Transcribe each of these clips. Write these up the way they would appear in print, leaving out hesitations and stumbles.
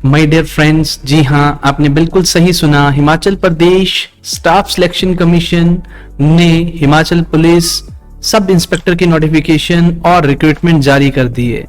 My dear friends, जी हाँ, आपने बिल्कुल सही सुना। Himachal Pradesh staff selection commission ने हिमाचल पुलिस सब इंस्पेक्टर की नोटिफिकेशन और रिक्रूटमेंट जारी कर दी है।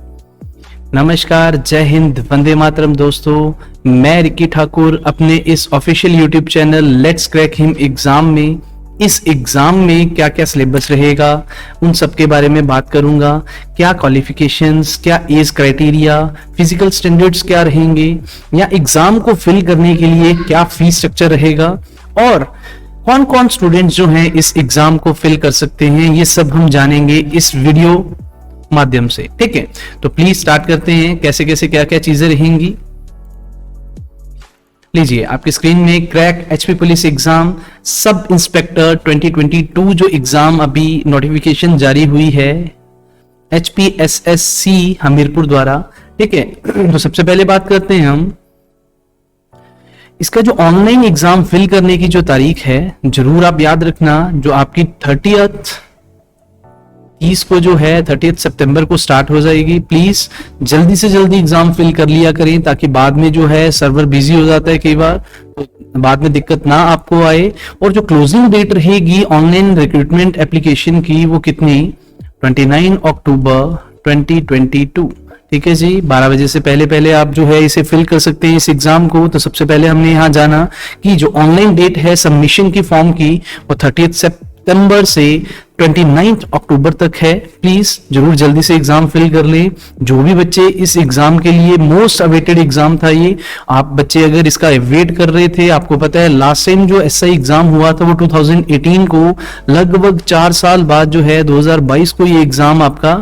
नमस्कार, जय हिंद, वंदे मातरम दोस्तों। मैं रिकी ठाकुर अपने इस official YouTube channel let's crack him exam में इस एग्जाम में क्या क्या सिलेबस रहेगा उन सब के बारे में बात करूंगा। क्या क्वालिफिकेशंस, क्या एज क्राइटेरिया, फिजिकल स्टैंडर्ड्स क्या रहेंगे, या एग्जाम को फिल करने के लिए क्या फीस स्ट्रक्चर रहेगा, और कौन कौन स्टूडेंट्स जो हैं इस एग्जाम को फिल कर सकते हैं, ये सब हम जानेंगे इस वीडियो माध्यम से। ठीक है, तो प्लीज स्टार्ट करते हैं। कैसे कैसे क्या क्या चीजें रहेंगी, लीजिए आपकी स्क्रीन में crack HP police exam sub inspector 2022 जो एग्जाम अभी नोटिफिकेशन जारी हुई है HPSSC हमीरपुर द्वारा। ठीक है, तो सबसे पहले बात करते हैं हम इसका जो ऑनलाइन एग्जाम फिल करने की जो तारीख है, जरूर आप याद रखना, जो आपकी 30 को जो है 30 सितंबर को स्टार्ट हो जाएगी। प्लीज जल्दी से जल्दी एग्जाम फिल कर लिया करें, ताकि बाद में जो है सर्वर बिजी हो जाता है कई बार, तो बाद में दिक्कत ना आपको आए। और जो क्लोजिंग डेट रहेगी ऑनलाइन रिक्रूटमेंट एप्लीकेशन की, वो कितनी, 29 अक्टूबर 2022। ठीक है जी, 12 बजे से पहले पहले आप जो है इसे फिल कर सकते हैं इस एग्जाम को। तो सबसे पहले हमने यहाँ जाना कि जो ऑनलाइन डेट है सबमिशन की फॉर्म की, वो 30 सितंबर से 29 अक्टूबर तक है। प्लीज जरूर जल्दी से एग्जाम फिल कर लें। जो भी बच्चे इस एग्जाम के लिए मोस्ट अवेटेड एग्जाम था ये, आप बच्चे अगर इसका वेट कर रहे थे, आपको पता है लास्ट टाइम जो एसआई एग्जाम हुआ था वो 2018 को, लगभग 4 साल बाद जो है 2022 को ये एग्जाम आपका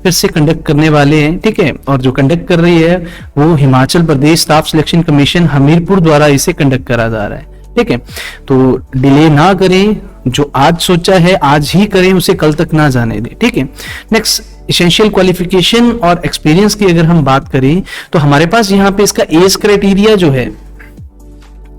फिर से कंडक्ट करने वाले हैं। ठीक है, और जो कंडक्ट कर रही है वो Himachal Pradesh staff selection commission Hamirpur द्वारा इसे कंडक्ट करा जा रहा है। ठीक है, तो डिले ना करें, जो आज सोचा है आज ही करें, उसे कल तक ना जाने दें। ठीक है, नेक्स्ट एसेंशियल क्वालिफिकेशन और एक्सपीरियंस की अगर हम बात करें, तो हमारे पास यहाँ पे इसका एज क्राइटेरिया जो है,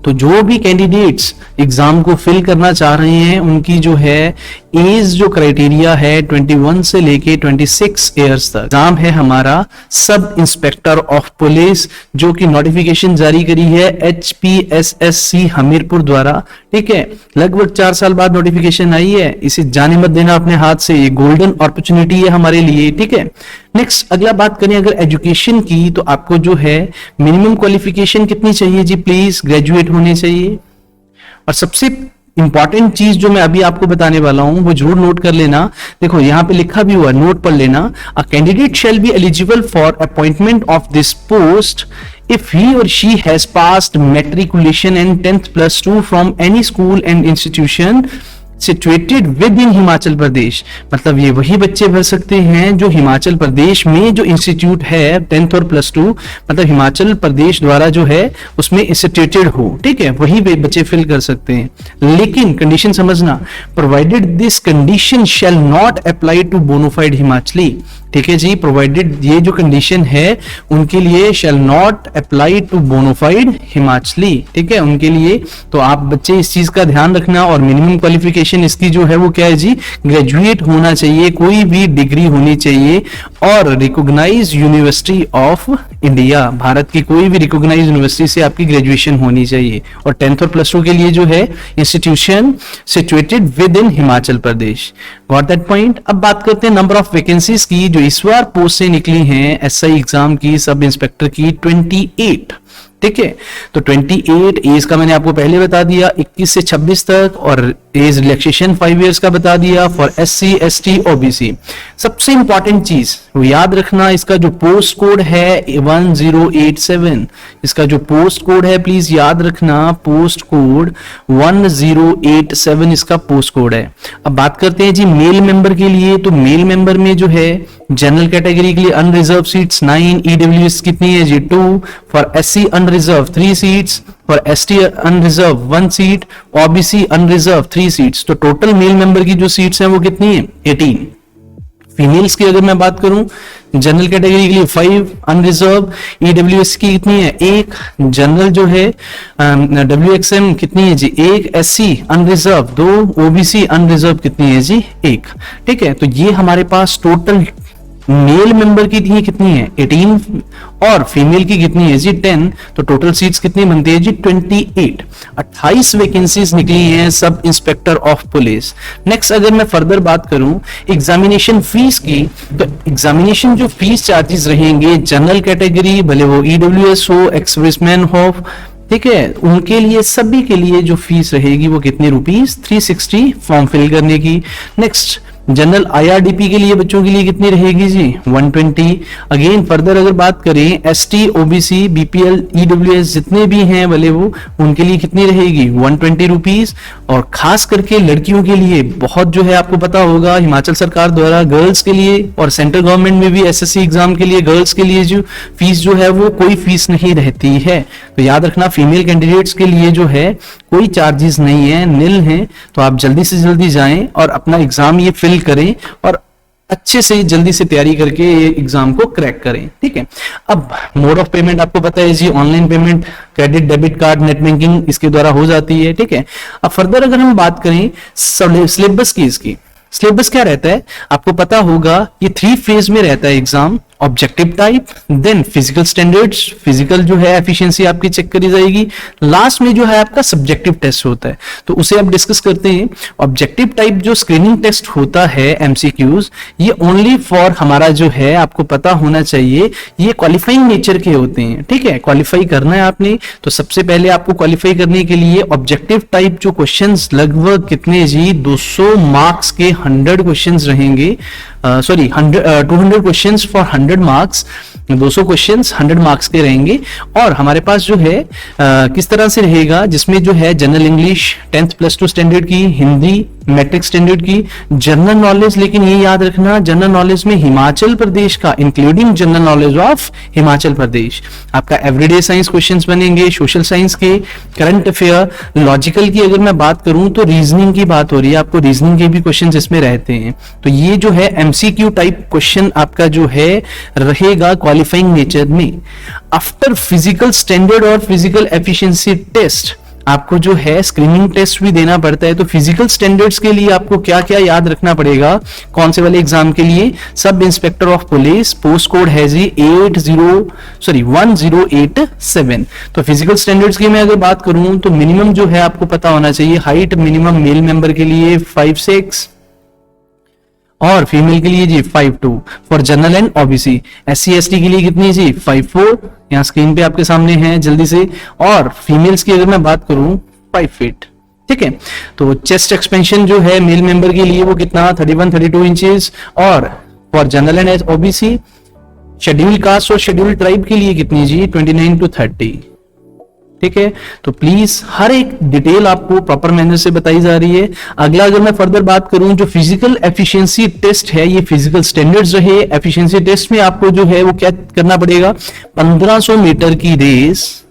तो जो भी कैंडिडेट्स एग्जाम को फिल करना चाह रहे हैं उनकी जो है एज जो क्राइटेरिया है 21 से लेके 26 इयर्स तक। एग्जाम है हमारा सब इंस्पेक्टर ऑफ पुलिस, जो कि नोटिफिकेशन जारी करी है HPSSC हमीरपुर द्वारा। ठीक है, लगभग 4 साल बाद नोटिफिकेशन आई है, इसे जाने मत देना अपने हाथ से, ये गोल्डन अपॉर्चुनिटी है हमारे लिए। ठीक है, नेक्स्ट अगला बात करें अगर एजुकेशन की, तो आपको जो है मिनिमम क्वालिफिकेशन कितनी चाहिए जी, प्लीज ग्रेजुएट होने चाहिए। और सबसे इंपॉर्टेंट चीज जो मैं अभी आपको बताने वाला हूं वो जरूर नोट कर लेना। देखो यहाँ पे लिखा भी हुआ, नोट पढ़ लेना। A candidate shall be eligible for appointment of this post if he or she has passed matriculation and 10th plus 2 from any school and institution situated within Himachal Pradesh. मतलब ये वही बच्चे भर सकते हैं जो हिमाचल प्रदेश में जो इंस्टीट्यूट है 10th और +2, मतलब हिमाचल प्रदेश द्वारा जो है उसमें इंस्टीट्यूटेड हो। ठीक है, वही बच्चे फिल कर सकते हैं, लेकिन कंडीशन समझना, provided this condition shall not apply to bonafide Himachali. ठीक है जी, प्रोवाइडेड ये जो कंडीशन है उनके लिए shall not apply to bonafide Himachali. ठीक है, उनके लिए तो आप बच्चे इस चीज का ध्यान रखना। और मिनिमम क्वालिफिकेशन इसकी जो है वो क्या है जी, ग्रेजुएट होना चाहिए, कोई भी डिग्री होनी चाहिए, और recognize university of India, Bharat की कोई भी रिकॉग्नाइज यूनिवर्सिटी से आपकी ग्रेजुएशन होनी चाहिए। और 10th और +2 के लिए जो है institution situated within Himachal Pradesh. Got that point. अब बात करते हैं नंबर ऑफ वैकेंसीज की, जो इस बार पोस्ट से निकली हैं एसआई एग्जाम की सब इंस्पेक्टर की 28। ठीक है, तो 28 एज का मैंने आपको पहले बता दिया, 21 से 26 तक, और एज रिलैक्सेशन 5 इयर्स का बता दिया फॉर SC ST OBC। सबसे इंपॉर्टेंट चीज वो याद रखना, इसका जो पोस्ट कोड है 1087, इसका जो पोस्ट कोड है प्लीज याद रखना, पोस्ट कोड 1087 इसका पोस्ट कोड है। अब बात करते हैं जी मेल मेंबर के लिए, तो मेल मेंबर में जो है जनरल कैटेगरी के लिए अनरिजर्व सीट्स 9, EWS कितनी है जी 2, for SC unreserved 3 seats, for ST unreserved 1 seat, OBC unreserved 3 seats. तो टोटल मेल मेंबर की जो सीट्स हैं वो कितनी है, 18। फीमेल्स की अगर मैं बात करूं, जनरल कैटेगरी के लिए 5 अनरिजर्व, EWS की कितनी है 1, जनरल जो है WXM कितनी है जी 1, SC अनरिजर्व 2, OBC अनरिजर्व कितनी है जी 1। ठीक है, तो ये हमारे पास टोटल मेल मेंबर की थी कितनी है 18 और फीमेल की कितनी है जी 10, तो टोटल सीट्स कितनी बनती है जी 28 वैकेंसीज निकली हैं sub inspector of police. Next अगर मैं फर्दर बात करूं एग्जामिनेशन फीस की, तो एग्जामिनेशन जो फीस चार्जेस रहेंगे जनरल कैटेगरी भले वो ईडब्ल्यूएस हो एक्सप्रेसमैन हो, ठीक है, उनके लिए सभी के लिए जो फीस रहेगी वो कितनी रुपीस 360 फॉर्म फिल करने की। नेक्स्ट जनरल आईआरडीपी के लिए बच्चों के लिए कितनी रहेगी जी 120। अगेन फर्दर अगर बात करें एसटी ओबीसी बीपीएल ईडब्ल्यूएस जितने भी हैं भले वो उनके लिए कितनी रहेगी 120 रुपीज। और खास करके लड़कियों के लिए बहुत जो है आपको पता होगा हिमाचल सरकार द्वारा गर्ल्स के लिए और सेंट्रल गवर्नमेंट में भी एसएससी एग्जाम के लिए गर्ल्स के लिए जो फीस जो है वो कोई फीस नहीं रहती है। तो याद रखना फीमेल कैंडिडेट्स के लिए जो है कोई चार्जेस नहीं है, निल है। तो आप जल्दी से जल्दी जाएं और अपना एग्जाम ये फिल करें और अच्छे से जल्दी से तैयारी करके ये एग्जाम को क्रैक करें, ठीक है। अब मोड ऑफ पेमेंट आपको पता है जी, online payment, credit, debit card, net banking इसके द्वारा हो जाती है, ठीक है। अब फर्दर अगर हम बात करें सिलेबस की, इसकी सिलेबस क्या रहता है आपको पता होगा, ये 3 फेज में रहता है exam. Objective type, then physical standards, physical जो है एफिशिएंसी आपकी चेक करी जाएगी, लास्ट में जो है आपका सब्जेक्टिव टेस्ट होता है। तो उसे आप डिस्कस करते हैं। ऑब्जेक्टिव टाइप जो स्क्रीनिंग टेस्ट होता है एमसीक्यूज, ये ओनली फॉर हमारा जो है आपको पता होना चाहिए ये क्वालिफाइंग नेचर के होते हैं, ठीक है। क्वालिफाई करना है आपने, तो सबसे पहले आपको क्वालिफाई करने के लिए ऑब्जेक्टिव टाइप जो क्वेश्चंस लगभग कितने जी 200 मार्क्स के 100 क्वेश्चंस रहेंगे, sorry 200 questions for 100 marks, 200 questions 100 marks के रहेंगे। और हमारे पास जो है किस तरह से रहेगा, जिसमें जो है general English 10th plus 2 standard की, हिंदी मैट्रिक स्टैंडर्ड की, जनरल नॉलेज, लेकिन ये याद रखना जनरल नॉलेज में हिमाचल प्रदेश का including general knowledge of Himachal Pradesh. आपका एवरीडे साइंस क्वेश्चंस बनेंगे, सोशल साइंस के, करंट अफेयर, लॉजिकल की अगर मैं बात करूं तो रीजनिंग की बात हो रही है, आपको रीजनिंग के भी क्वेश्चंस इसमें रहते हैं। तो ये जो है एमसीक्यू टाइप क्वेश्चन आपका जो है रहेगा क्वालिफाइंग नेचर में। आफ्टर फिजिकल स्टैंडर्ड और फिजिकल एफिशिएंसी टेस्ट आपको जो है स्क्रीनिंग टेस्ट भी देना पड़ता है। तो फिजिकल स्टैंडर्ड्स के लिए आपको क्या क्या याद रखना पड़ेगा, कौन से वाले एग्जाम के लिए, sub inspector of police, post code है जी 1087। तो फिजिकल स्टैंडर्ड्स की मैं अगर बात करूं तो मिनिमम जो है आपको पता होना चाहिए, हाइट मिनिमम मेल मेंबर के लिए 5'6" और फीमेल के लिए जी 5'2" for general and OBC. SC ST के लिए कितनी जी 5'4", यहाँ स्क्रीन पे आपके सामने है जल्दी से। और फीमेल्स की अगर मैं बात करूं 5 फीट, ठीक है। तो चेस्ट एक्सपेंशन जो है मेल मेंबर के लिए वो कितना 31-32 इंचेस, और for general and OBC schedule caste और शेड्यूल ट्राइब के लिए कितनी जी 29 to 30, ठीक है। तो प्लीज हर एक डिटेल आपको प्रॉपर मैनर से बताई जा रही है। अगला अगर मैं फर्दर बात करूं जो फिजिकल एफिशिएंसी टेस्ट है, ये फिजिकल स्टैंडर्ड्स रहे। एफिशिएंसी टेस्ट में आपको जो है वो क्या करना पड़ेगा, 1500 मीटर की रेस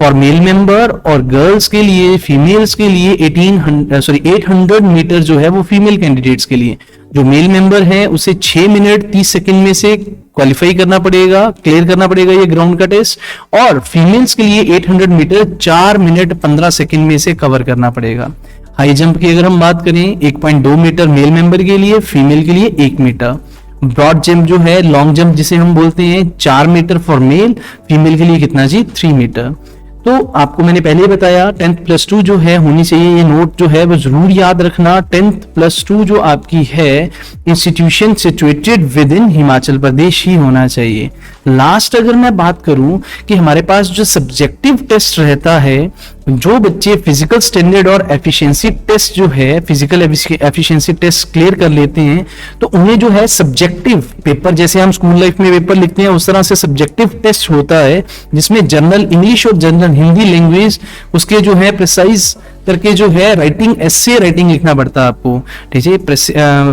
फॉर मेल मेंबर, और गर्ल्स के लिए, फीमेल्स के लिए 800 मीटर जो है वो फीमेल कैंडिडेट्स के लिए। जो मेल मेंबर है उसे 6 मिनट 30 सेकंड में से क्वालिफाई करना पड़ेगा, क्लियर करना पड़ेगा ये ग्राउंड का टेस्ट। और फीमेल्स के लिए 800 मीटर 4 मिनट 15 सेकंड में से कवर करना पड़ेगा। हाई जंप की अगर हम बात करें 1.2 मीटर मेल मेंबर के लिए, फीमेल के लिए 1 मीटर। ब्रॉड जंप जो है, लॉन्ग जंप जिसे हम बोलते हैं, 4 मीटर फॉर मेल, फीमेल के लिए कितना जी 3 मीटर। तो आपको मैंने पहले ही बताया 10th प्लस 2 जो है होनी चाहिए, ये नोट जो है वो जरूर याद रखना। 10th प्लस 2 जो आपकी है institution situated within Himachal Pradesh ही होना चाहिए। लास्ट अगर मैं बात करूं कि हमारे पास जो सब्जेक्टिव टेस्ट रहता है, जो बच्चे फिजिकल स्टैंडर्ड और एफिशिएंसी टेस्ट जो है, फिजिकल एफिशिएंसी टेस्ट क्लियर कर लेते हैं, तो उन्हें जो है सब्जेक्टिव पेपर, जैसे हम स्कूल लाइफ में पेपर लिखते हैं उस तरह से सब्जेक्टिव टेस्ट होता है, जिसमें जनरल इंग्लिश और जनरल हिंदी लैंग्वेज उसके जो है प्रिसाइज करके जो है राइटिंग, एसे राइटिंग लिखना पड़ता है आपको, ठीक है।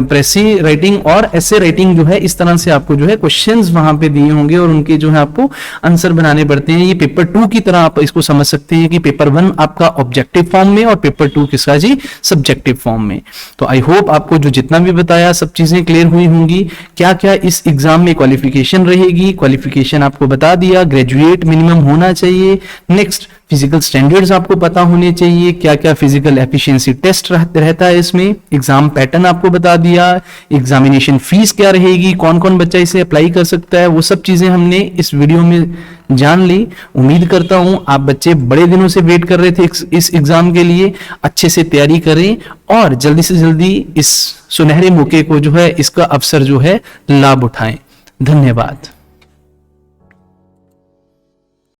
प्रेसी राइटिंग और एसे राइटिंग जो है इस तरह से आपको जो है क्वेश्चंस वहां पे दिए होंगे और उनके जो है आपको आंसर बनाने पड़ते हैं। ये पेपर 2 की तरह आप इसको समझ सकते हैं कि पेपर 1 आपका ऑब्जेक्टिव फॉर्म में और पेपर 2 किसका जी सब्जेक्टिव फॉर्म में। तो आई होप आपको जो जितना भी बताया सब चीजें क्लियर हुई होंगी। क्या क्या इस एग्जाम में क्वालिफिकेशन रहेगी, क्वालिफिकेशन आपको बता दिया, ग्रेजुएट मिनिमम होना चाहिए। नेक्स्ट फिजिकल स्टैंडर्ड्स आपको पता होने चाहिए, क्या क्या क्या फिजिकल एफिशिएंसी टेस्ट रहता है, इसमें एग्जाम पैटर्न आपको बता दिया, एग्जामिनेशन फीस क्या रहेगी, कौन कौन बच्चा इसे अप्लाई कर सकता है, वो सब चीजें हमने इस वीडियो में जान ली। उम्मीद करता हूं आप बच्चे बड़े दिनों से वेट कर रहे थे इस एग्जाम के लिए, अच्छे से तैयारी करें और जल्दी से जल्दी इस सुनहरे मौके को जो है, इसका अवसर जो है लाभ उठाएं। धन्यवाद।